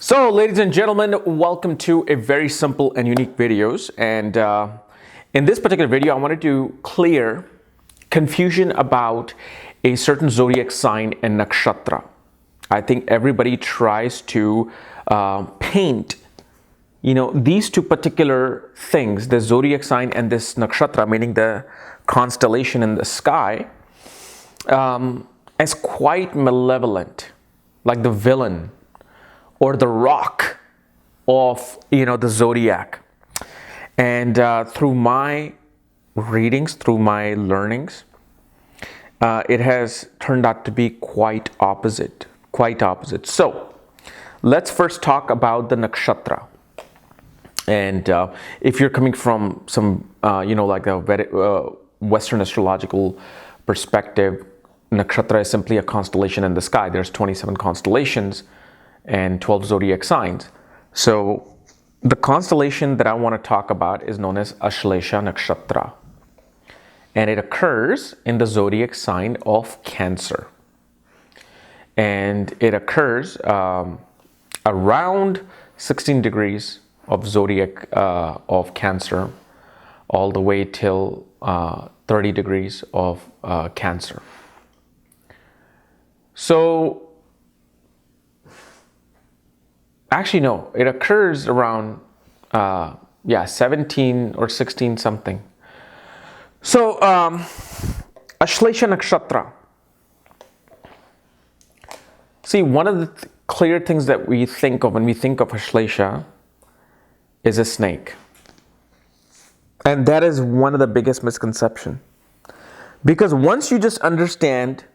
So, ladies and gentlemen, welcome to a very simple and unique videos. And in this particular video, I wanted to clear confusion about a certain zodiac sign and nakshatra. I think everybody tries to paint, these two particular things, the zodiac sign and this nakshatra, meaning the constellation in the sky, as quite malevolent, like the villain or the rock of the zodiac. And through my readings, through my learnings, it has turned out to be quite opposite. So let's first talk about the nakshatra. And if you're coming from some like a Western astrological perspective, nakshatra is simply a constellation in the sky. There's 27 constellations and 12 zodiac signs. So the constellation that I want to talk about is known as Ashlesha Nakshatra, and it occurs in the zodiac sign of Cancer, and it occurs around 16 degrees of zodiac of Cancer all the way till 30 degrees of Cancer. So actually, no, it occurs around, 17 or 16 something. So, Ashlesha Nakshatra. See, one of the clear things that we think of when we think of Ashlesha is a snake. And that is one of the biggest misconceptions. Because once you just understand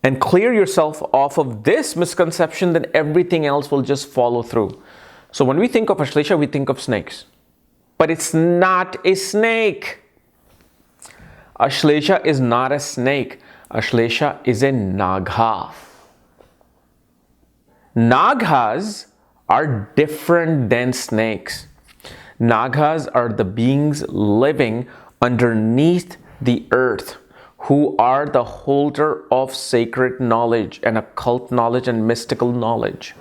and clear yourself off of this misconception, then everything else will just follow through. So when we think of Ashlesha, we think of snakes. But it's not a snake. Ashlesha is not a snake. Ashlesha is a Naga. Nagas are different than snakes. Nagas are the beings living underneath the earth, who are the holder of sacred knowledge and occult knowledge and mystical knowledge.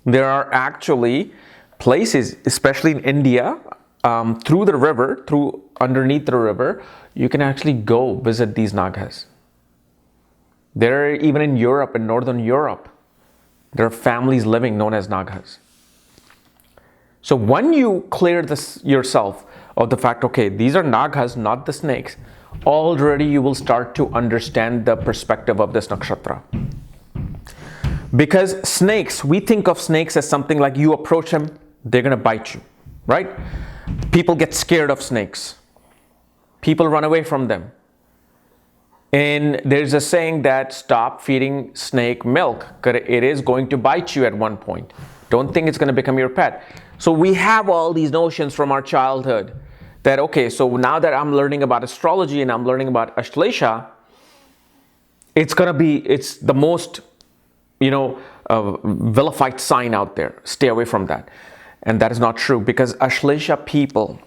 There are actually places, especially in India, through the river, underneath the river, you can actually go visit these Nagas. There are even in Europe, in Northern Europe, there are families living known as Nagas. So when you clear this yourself of the fact, okay, these are Nagas, not the snakes, already you will start to understand the perspective of this nakshatra. Because snakes, we think of snakes as something like you approach them, they're going to bite you, right? People get scared of snakes. People run away from them. And there's a saying that stop feeding snake milk, because it is going to bite you at one point. Don't think it's going to become your pet. So we have all these notions from our childhood that, okay, so now that I'm learning about astrology and I'm learning about Ashlesha, it's the most, vilified sign out there. Stay away from that. And that is not true, because Ashlesha people,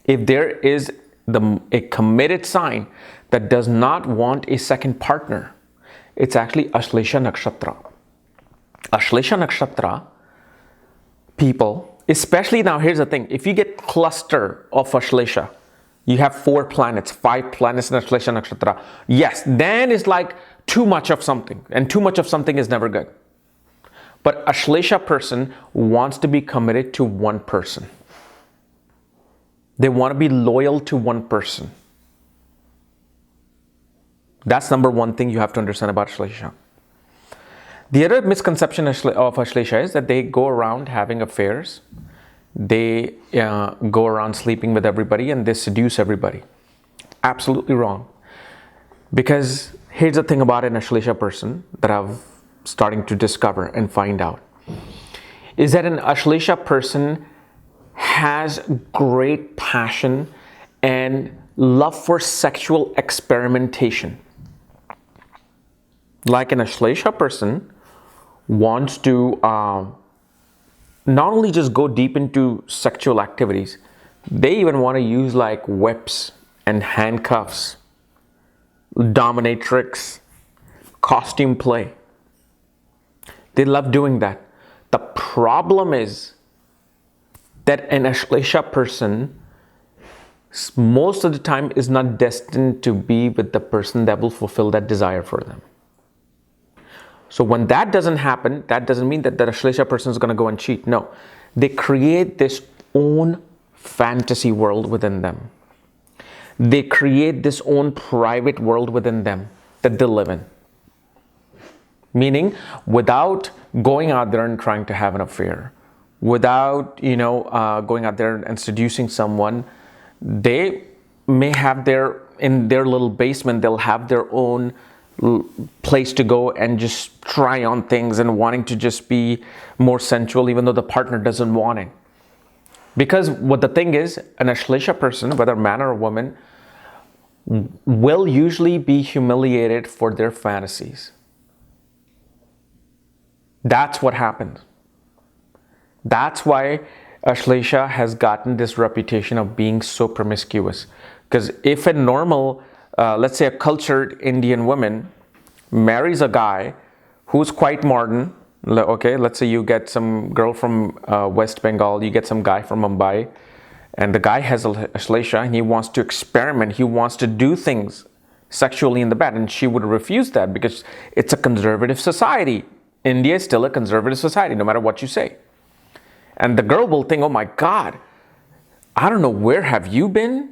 if there is a committed sign that does not want a second partner, it's actually Ashlesha Nakshatra. Ashlesha Nakshatra people, especially now, here's the thing. If you get cluster of Ashlesha, you have 5 planets in Ashlesha Nakshatra. Yes, then it's like too much of something. And too much of something is never good. But Ashlesha person wants to be committed to one person. They want to be loyal to one person. That's number one thing you have to understand about Ashlesha. The other misconception of Ashlesha is that they go around having affairs. They go around sleeping with everybody and they seduce everybody. Absolutely wrong. Because here's the thing about an Ashlesha person that I've starting to discover and find out, is that an Ashlesha person has great passion and love for sexual experimentation. Like an Ashlesha person wants to not only just go deep into sexual activities, they even want to use like whips and handcuffs, dominatrix, costume play. They love doing that. The problem is that an Ashlesha person most of the time is not destined to be with the person that will fulfill that desire for them. So when that doesn't happen, that doesn't mean that the Ashlesha person is going to go and cheat. No, they create this own fantasy world within them. They create this own private world within them that they live in. Meaning, without going out there and trying to have an affair, without, going out there and seducing someone, they may have in their little basement, they'll have their own place to go and just try on things and wanting to just be more sensual, even though the partner doesn't want it. Because what the thing is, an Ashlesha person, whether man or woman, will usually be humiliated for their fantasies. That's what happens. That's why Ashlesha has gotten this reputation of being so promiscuous. Because if a normal, let's say a cultured Indian woman marries a guy who's quite modern, okay, let's say you get some girl from West Bengal, you get some guy from Mumbai, and the guy has Ashlesha and he wants to experiment, he wants to do things sexually in the bed, and she would refuse that because it's a conservative society. India is still a conservative society, no matter what you say. And the girl will think, oh my God, I don't know, where have you been?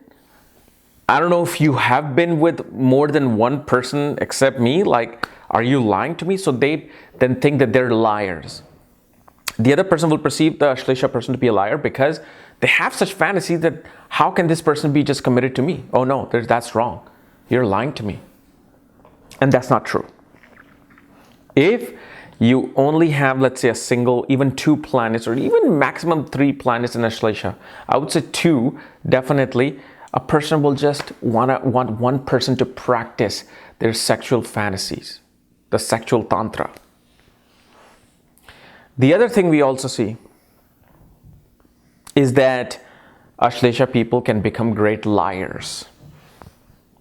I don't know if you have been with more than one person except me. Like, are you lying to me? So they then think that they're liars. The other person will perceive the Ashlesha person to be a liar because they have such fantasy that how can this person be just committed to me? Oh no, that's wrong. You're lying to me. And that's not true. If you only have, let's say, a single, even 2 planets, or even maximum 3 planets in Ashlesha, I would say 2, definitely, a person will just want one person to practice their sexual fantasies, the sexual tantra. The other thing we also see is that Ashlesha people can become great liars.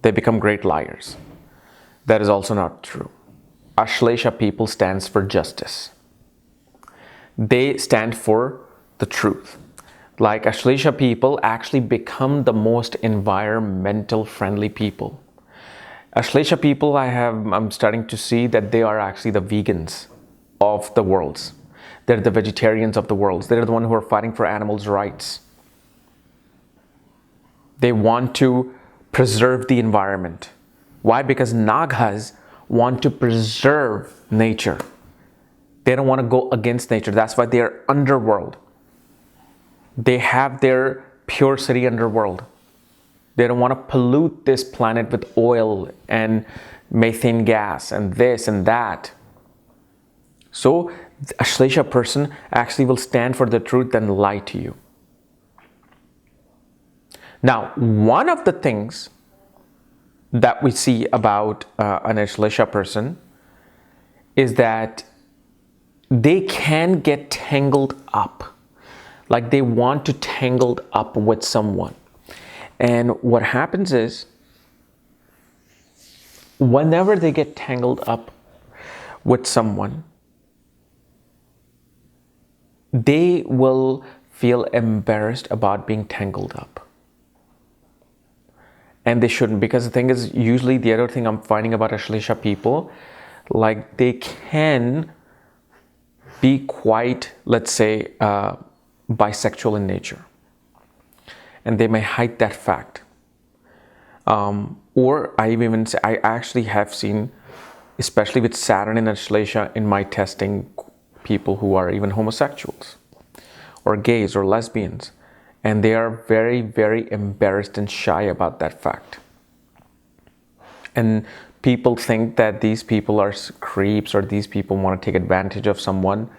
They become great liars. That is also not true. Ashlesha people stands for justice. They stand for the truth. Like Ashlesha people actually become the most environmental friendly people. Ashlesha people, I'm starting to see that they are actually the vegans of the worlds. They're the vegetarians of the worlds. They're the ones who are fighting for animals' rights. They want to preserve the environment. Why? Because Nagas want to preserve nature. They don't want to go against nature. That's why they are underworld. They have their pure city underworld. They don't want to pollute this planet with oil and methane gas and this and that. So the Ashlesha person actually will stand for the truth and lie to you. Now, one of the things that we see about an Ashlesha person is that they can get tangled up. Like they want to tangled up with someone. And what happens is, whenever they get tangled up with someone, they will feel embarrassed about being tangled up. And they shouldn't, because the thing is, usually the other thing I'm finding about Ashlesha people, like they can be quite, let's say, bisexual in nature. And they may hide that fact. Or I even say, I actually have seen, especially with Saturn and Ashlesha in my testing, people who are even homosexuals or gays or lesbians. And they are very, very embarrassed and shy about that fact. And people think that these people are creeps or these people want to take advantage of someone.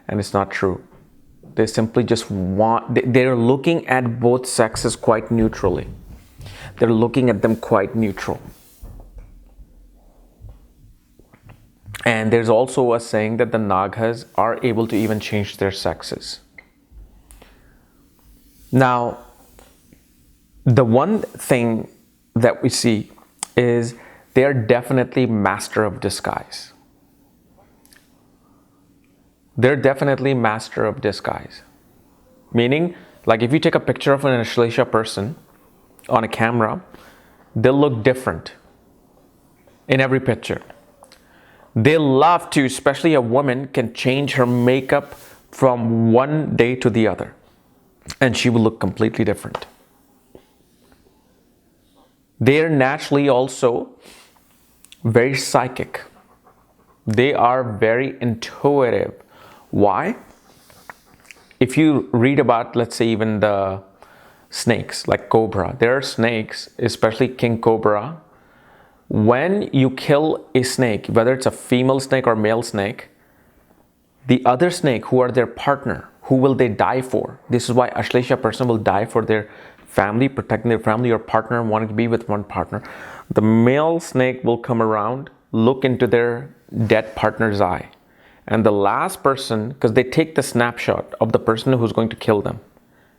And it's not true. They simply just they're looking at both sexes quite neutrally. They're looking at them quite neutral. And there's also a saying that the Nagas are able to even change their sexes. Now, the one thing that we see is they are definitely master of disguise. they're definitely master of disguise. Meaning, like if you take a picture of an Ashlesha person on a camera, they'll look different in every picture. They love to, especially a woman can change her makeup from one day to the other, and she will look completely different. They're naturally also very psychic. They are very intuitive. Why? If you read about, let's say, even the snakes, like cobra, there are snakes, especially king cobra. When you kill a snake, whether it's a female snake or male snake, the other snake who are their partner, who will they die for? This is why Ashlesha person will die for their family, protecting their family or partner, wanting to be with one partner. The male snake will come around, look into their dead partner's eye. And the last person, because they take the snapshot of the person who's going to kill them.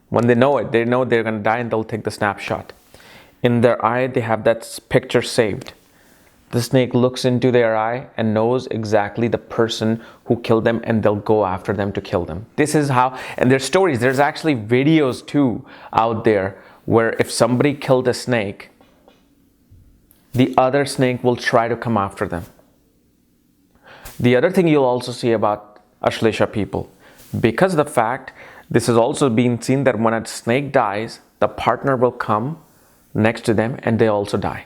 When they know it, they know they're going to die and they'll take the snapshot. In their eye, they have that picture saved. The snake looks into their eye and knows exactly the person who killed them, and they'll go after them to kill them. This is how, and there's stories, there's actually videos too out there where if somebody killed a snake, the other snake will try to come after them. The other thing you'll also see about Ashlesha people, because of the fact, this has also been seen that when a snake dies, the partner will come next to them and they also die.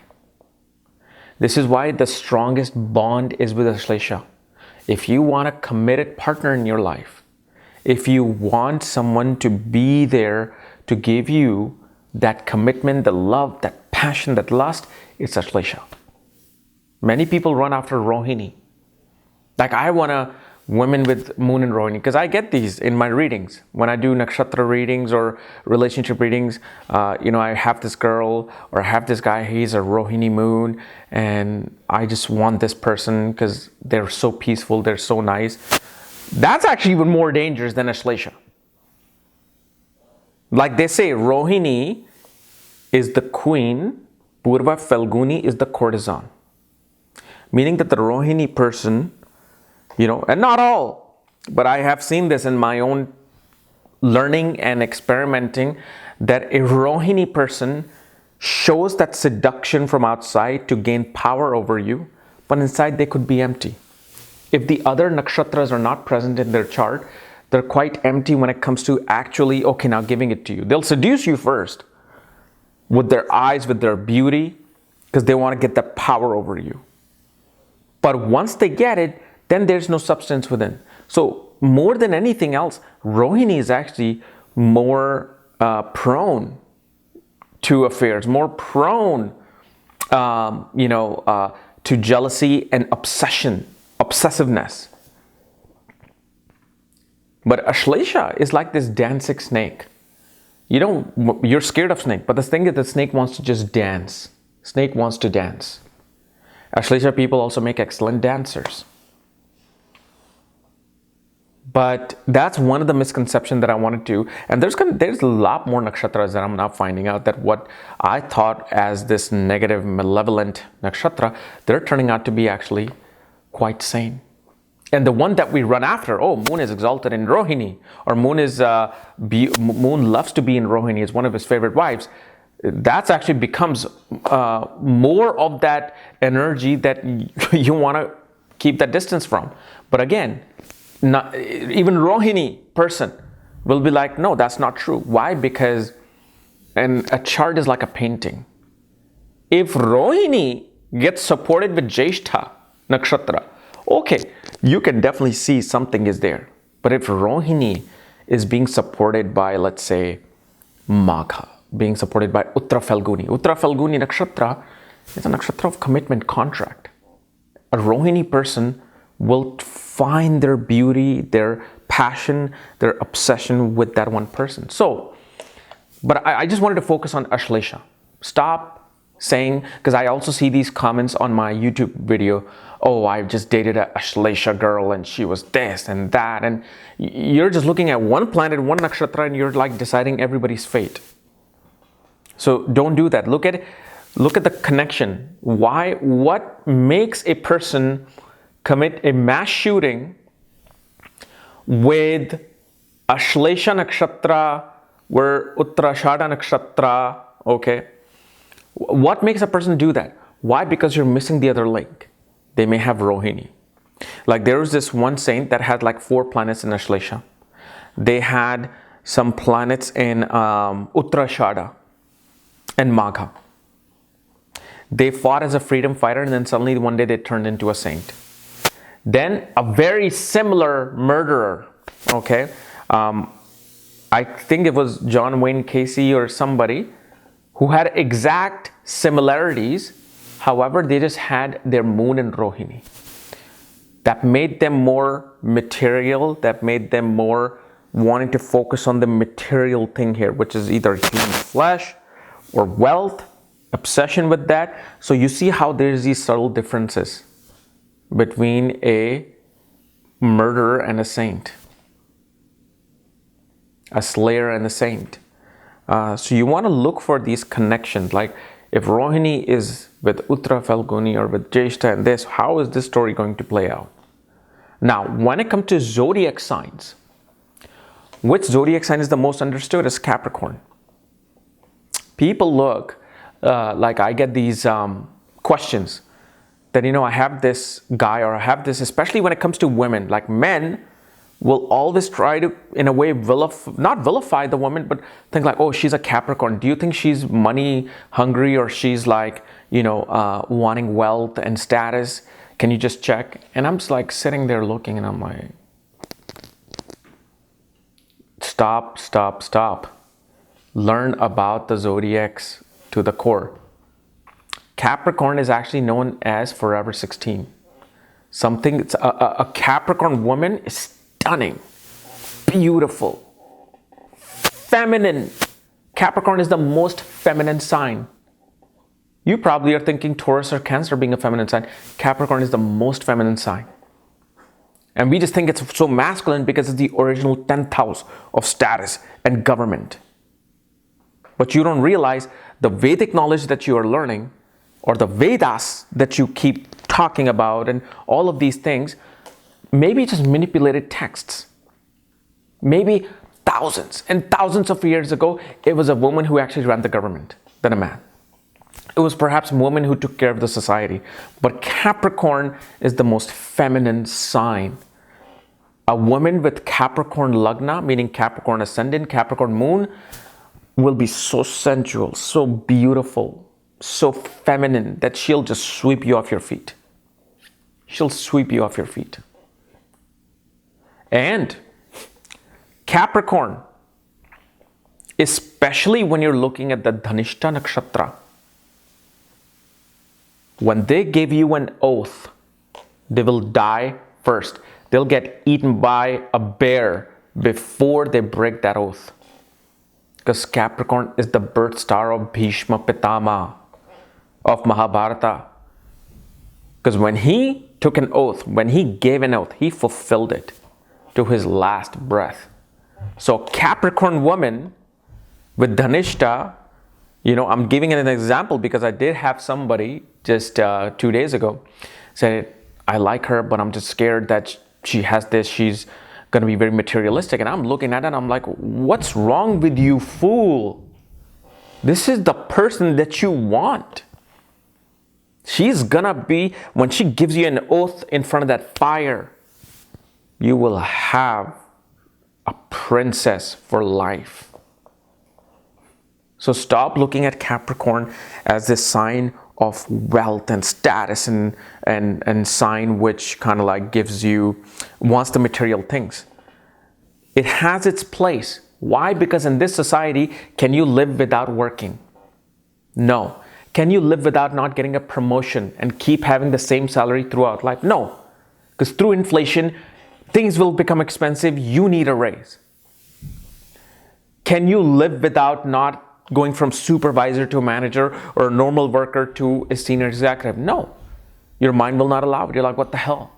This is why the strongest bond is with Ashlesha. If you want a committed partner in your life, if you want someone to be there to give you that commitment, the love, that passion, that lust, it's Ashlesha. Many people run after Rohini. Like I want a woman with moon in Rohini, because I get these in my readings. When I do nakshatra readings or relationship readings, I have this girl or I have this guy, he's a Rohini moon, and I just want this person because they're so peaceful, they're so nice. That's actually even more dangerous than Ashlesha. Like they say, Rohini is the queen, Purva Falguni is the courtesan. Meaning that the Rohini person, and not all, but I have seen this in my own learning and experimenting, that a Rohini person shows that seduction from outside to gain power over you, but inside they could be empty. If the other nakshatras are not present in their chart, they're quite empty when it comes to actually, okay, now giving it to you. They'll seduce you first with their eyes, with their beauty, because they want to get that power over you. But once they get it, then there's no substance within. So more than anything else, Rohini is actually more prone to affairs, more prone, to jealousy and obsessiveness. But Ashlesha is like this dancing snake. You're scared of snake, but the thing is the snake wants to just dance. Snake wants to dance. Ashlesha people also make excellent dancers. But that's one of the misconceptions that I wanted to, and there's a lot more nakshatras that I'm now finding out that what I thought as this negative, malevolent nakshatra, they're turning out to be actually quite sane. And the one that we run after, moon is exalted in Rohini, or moon loves to be in Rohini, is one of his favorite wives. That's actually becomes more of that energy that you want to keep that distance from. But again, not even Rohini person will be like, no, that's not true. Why? Because a chart is like a painting. If Rohini gets supported with Jyeshtha nakshatra, okay, you can definitely see something is there. But if Rohini is being supported by, let's say, Magha, being supported by Uttra Falguni nakshatra is a nakshatra of commitment, contract. A Rohini person will find their beauty, their passion, their obsession with that one person. So, but I just wanted to focus on Ashlesha. Stop saying, because I also see these comments on my YouTube video, I just dated a Ashlesha girl and she was this and that, and you're just looking at one planet, one nakshatra, and you're like deciding everybody's fate. So don't do that. Look at the connection. What makes a person commit a mass shooting with Ashlesha Nakshatra or Uttarashada Nakshatra, okay? What makes a person do that? Why? Because you're missing the other link. They may have Rohini. Like there was this one saint that had like 4 planets in Ashlesha. They had some planets in Uttarashada and Magha. They fought as a freedom fighter, and then suddenly one day they turned into a saint. Then a very similar murderer, okay? I think it was John Wayne Casey or somebody who had exact similarities. However, they just had their moon in Rohini. That made them more material, that made them more wanting to focus on the material thing here, which is either human flesh or wealth, obsession with that. So you see how there's these subtle differences between a murderer and a saint, a slayer and a saint. So you want to look for these connections. Like if Rohini is with Uttara Falguni or with Jyeshta and this, how is this story going to play out? Now, when it comes to zodiac signs, which zodiac sign is the most understood is Capricorn. People look, like I get these questions that, I have this guy or I have this, especially when it comes to women, like men will always try to, in a way, not vilify the woman, but think like, oh, she's a Capricorn. Do you think she's money hungry or she's like, wanting wealth and status? Can you just check? And I'm just like sitting there looking and I'm like, stop. Learn about the zodiacs to the core. Capricorn is actually known as Forever 16. A Capricorn woman is stunning, beautiful, feminine. Capricorn is the most feminine sign. You probably are thinking Taurus or Cancer being a feminine sign. Capricorn is the most feminine sign. And we just think it's so masculine because it's the original 10th house of status and government. But you don't realize the Vedic knowledge that you are learning, or the Vedas that you keep talking about, and all of these things, maybe just manipulated texts. Maybe thousands and thousands of years ago, it was a woman who actually ran the government than a man. It was perhaps a woman who took care of the society. But Capricorn is the most feminine sign. A woman with Capricorn Lagna, meaning Capricorn Ascendant, Capricorn Moon, will be so sensual, so beautiful, so feminine that she'll just sweep you off your feet. She'll sweep you off your feet. And Capricorn, especially when you're looking at the Dhanishta Nakshatra, when they give you an oath, they will die first. They'll get eaten by a bear before they break that oath. Because Capricorn is the birth star of Bhishma Pitama, of Mahabharata. Because when he took an oath, when he gave an oath, he fulfilled it to his last breath. So Capricorn woman with Dhanishta, I'm giving it an example because I did have somebody just 2 days ago say, I like her, but I'm just scared that she has this, she's going to be very materialistic. And I'm looking at it and I'm like, what's wrong with you, fool? This is the person that you want. She's going to be, when she gives you an oath in front of that fire, you will have a princess for life. So stop looking at Capricorn as this sign of wealth and status and sign which kind of like wants the material things. It has its place. Why? Because in this society, can you live without working? No. Can you live without not getting a promotion and keep having the same salary throughout life? No. Because through inflation, things will become expensive. You need a raise. Can you live without not going from supervisor to a manager or a normal worker to a senior executive? No. Your mind will not allow it. You're like, what the hell?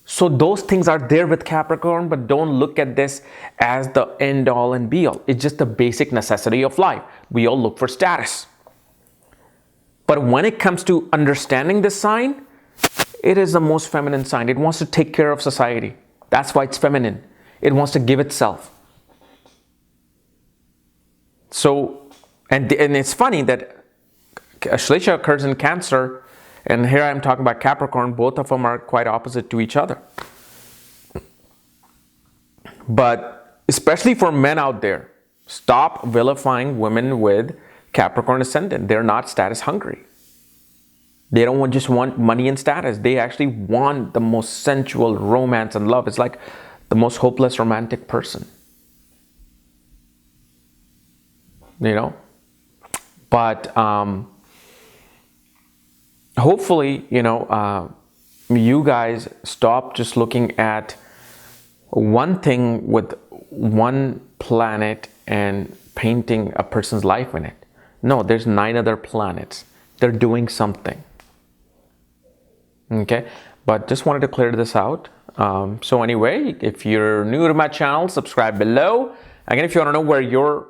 So those things are there with Capricorn, but don't look at this as the end all and be all. It's just the basic necessity of life. We all look for status. But when it comes to understanding this sign, it is the most feminine sign. It wants to take care of society. That's why it's feminine. It wants to give itself. So, and it's funny that Ashlesha occurs in Cancer, and here I'm talking about Capricorn. Both of them are quite opposite to each other. But especially for men out there, stop vilifying women with Capricorn ascendant. They're not status hungry. They don't just want money and status. They actually want the most sensual romance and love. It's like the most hopeless romantic person. You know? But hopefully, you know, you guys stop just looking at one thing with one planet and painting a person's life in it. No, there's 9 other planets. They're doing something. Okay, but just wanted to clear this out. So anyway, if you're new to my channel, subscribe below. Again, if you want to know where your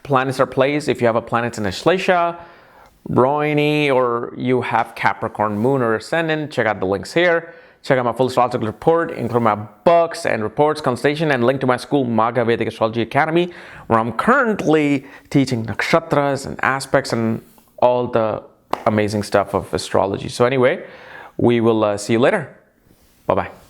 planets are placed, if you have a planet in Ashlesha, Rohini, or you have Capricorn moon or ascendant, check out the links here. Check out my full astrological report, including my books and reports, constellation, and link to my school, Maga Vedic Astrology Academy, where I'm currently teaching nakshatras and aspects and all the amazing stuff of astrology. So anyway, we will see you later. Bye-bye.